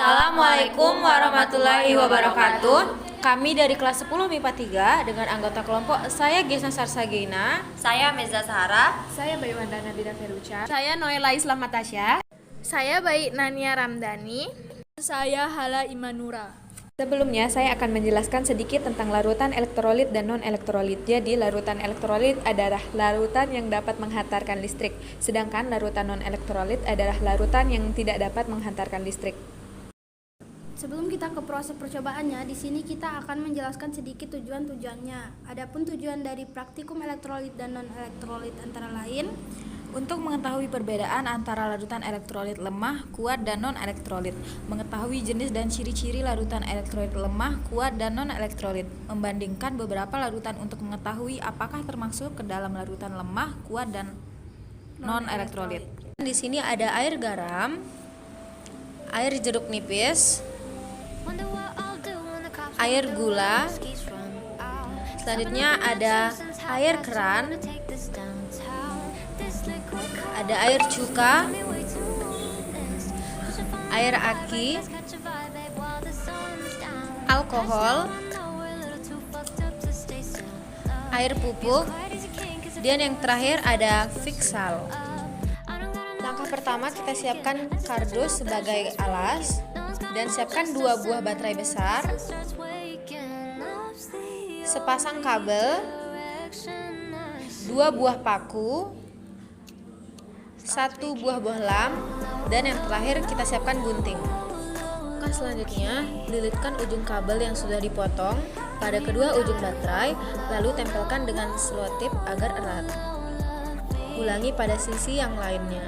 Assalamualaikum warahmatullahi wabarakatuh. Kami dari kelas 10 MIPA 3 dengan anggota kelompok saya Gesna Sarsagina, saya Meza Sahara, saya Baywanda Nabila Feruca, saya Noela Islam Matasya, saya Baik Nania Ramdhani, saya Hala Imanura. Sebelumnya saya akan menjelaskan sedikit tentang larutan elektrolit dan non-elektrolit. Jadi larutan elektrolit adalah larutan yang dapat menghantarkan listrik, sedangkan larutan non-elektrolit adalah larutan yang tidak dapat menghantarkan listrik. Sebelum kita ke proses percobaannya, di sini kita akan menjelaskan sedikit tujuan-tujuannya. Adapun tujuan dari praktikum elektrolit dan non-elektrolit antara lain untuk mengetahui perbedaan antara larutan elektrolit lemah, kuat, dan non-elektrolit, mengetahui jenis dan ciri-ciri larutan elektrolit lemah, kuat, dan non-elektrolit, membandingkan beberapa larutan untuk mengetahui apakah termasuk ke dalam larutan lemah, kuat, dan non-elektrolit. Di sini ada air garam, air jeruk nipis, air gula, selanjutnya ada air keran, ada air cuka, air aki, alkohol, air pupuk, dan yang terakhir ada fiksal. Langkah pertama, kita siapkan kardus sebagai alas dan siapkan 2 buah baterai besar, sepasang kabel, 2 buah paku, 1 buah bohlam, dan yang terakhir kita siapkan gunting. Langkah selanjutnya, lilitkan ujung kabel yang sudah dipotong pada kedua ujung baterai, lalu tempelkan dengan selotip agar erat. Ulangi pada sisi yang lainnya.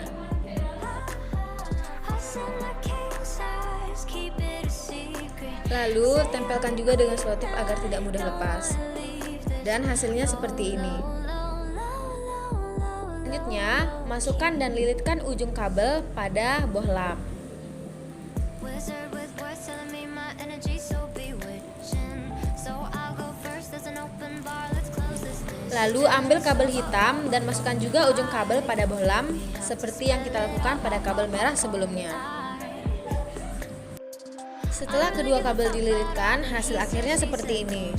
Lalu tempelkan juga dengan selotip agar tidak mudah lepas. Dan hasilnya seperti ini. Selanjutnya, masukkan dan lilitkan ujung kabel pada bohlam. Lalu ambil kabel hitam dan masukkan juga ujung kabel pada bohlam seperti yang kita lakukan pada kabel merah sebelumnya. Setelah kedua kabel dililitkan, hasil akhirnya seperti ini.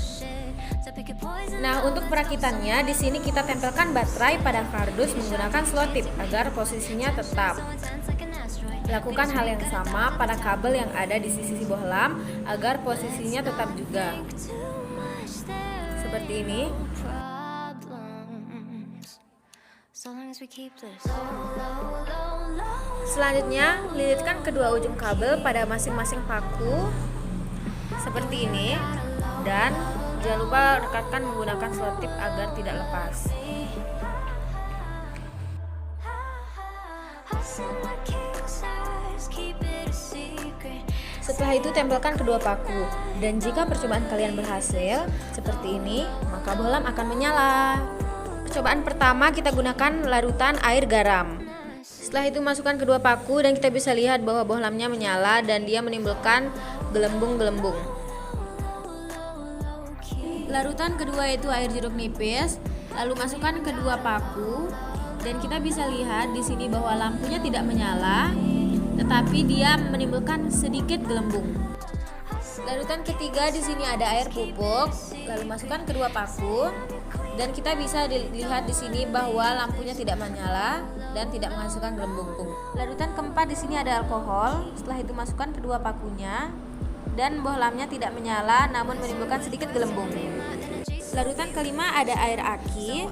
Nah, untuk perakitannya di sini kita tempelkan baterai pada kardus menggunakan selotip agar posisinya tetap. Lakukan hal yang sama pada kabel yang ada di sisi bohlam agar posisinya tetap juga. Seperti ini. Selanjutnya, lilitkan kedua ujung kabel pada masing-masing paku seperti ini dan jangan lupa rekatkan menggunakan selotip agar tidak lepas. Setelah itu tempelkan kedua paku, dan jika percobaan kalian berhasil seperti ini, maka bohlam akan menyala. Percobaan pertama kita gunakan larutan air garam. Setelah itu masukkan kedua paku dan kita bisa lihat bahwa bohlamnya menyala dan dia menimbulkan gelembung-gelembung. Larutan kedua yaitu air jeruk nipis, lalu masukkan kedua paku dan kita bisa lihat di sini bahwa lampunya tidak menyala, tetapi dia menimbulkan sedikit gelembung. Larutan ketiga di sini ada air pupuk, lalu masukkan kedua paku dan kita bisa dilihat di sini bahwa lampunya tidak menyala dan tidak menghasilkan gelembung. Larutan keempat di sini ada alkohol, setelah itu masukkan kedua pakunya dan bohlamnya tidak menyala namun menimbulkan sedikit gelembung. Larutan kelima ada air aki.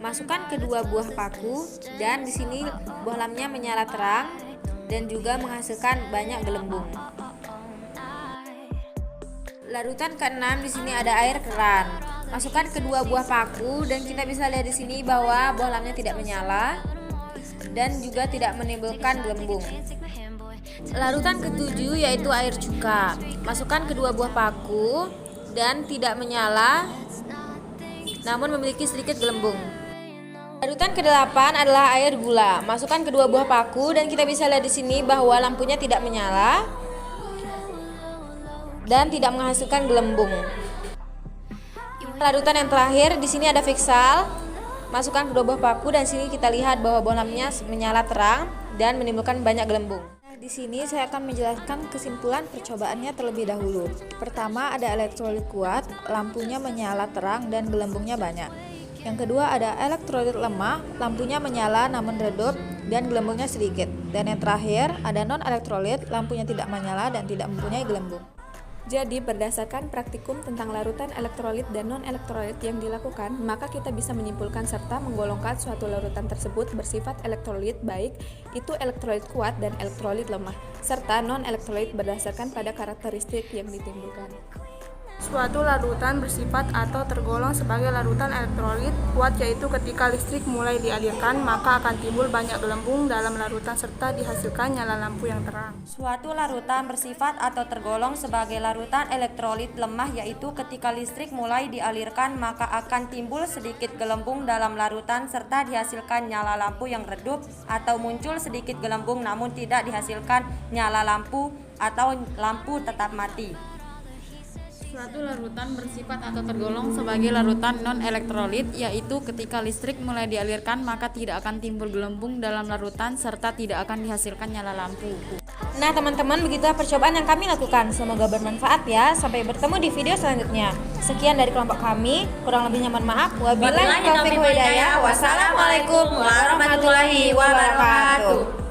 Masukkan kedua buah paku dan di sini bohlamnya menyala terang dan juga menghasilkan banyak gelembung. Larutan keenam di sini ada air keran. Masukkan kedua buah paku dan kita bisa lihat di sini bahwa bohlamnya tidak menyala dan juga tidak menimbulkan gelembung. Larutan ketujuh yaitu air cuka. Masukkan kedua buah paku dan tidak menyala namun memiliki sedikit gelembung. Larutan kedelapan adalah air gula. Masukkan kedua buah paku dan kita bisa lihat di sini bahwa lampunya tidak menyala dan tidak menghasilkan gelembung. Larutan yang terakhir di sini ada fiksal. Masukkan kedua buah paku dan sini kita lihat bahwa bohlamnya menyala terang dan menimbulkan banyak gelembung. Di Di sini saya akan menjelaskan kesimpulan percobaannya terlebih dahulu. Pertama, ada elektrolit kuat, lampunya menyala terang dan gelembungnya banyak. Yang kedua, ada elektrolit lemah, lampunya menyala namun redup dan gelembungnya sedikit. Dan yang terakhir, ada non-elektrolit, lampunya tidak menyala dan tidak mempunyai gelembung. Jadi, berdasarkan praktikum tentang larutan elektrolit dan non-elektrolit yang dilakukan, maka kita bisa menyimpulkan serta menggolongkan suatu larutan tersebut bersifat elektrolit baik itu elektrolit kuat dan elektrolit lemah, serta non-elektrolit berdasarkan pada karakteristik yang ditimbulkan. Suatu larutan bersifat atau tergolong sebagai larutan elektrolit kuat yaitu ketika listrik mulai dialirkan maka akan timbul banyak gelembung dalam larutan serta dihasilkan nyala lampu yang terang. Suatu larutan bersifat atau tergolong sebagai larutan elektrolit lemah yaitu ketika listrik mulai dialirkan maka akan timbul sedikit gelembung dalam larutan serta dihasilkan nyala lampu yang redup atau muncul sedikit gelembung namun tidak dihasilkan nyala lampu atau lampu tetap mati. Suatu larutan bersifat atau tergolong sebagai larutan non-elektrolit yaitu ketika listrik mulai dialirkan maka tidak akan timbul gelembung dalam larutan serta tidak akan dihasilkan nyala lampu. Nah teman-teman, begitulah percobaan yang kami lakukan. Semoga bermanfaat ya. Sampai bertemu di video selanjutnya. Sekian dari kelompok kami. Kurang lebihnya mohon maaf. Wabillahi taufiq wal hidayah. Wassalamualaikum warahmatullahi wabarakatuh.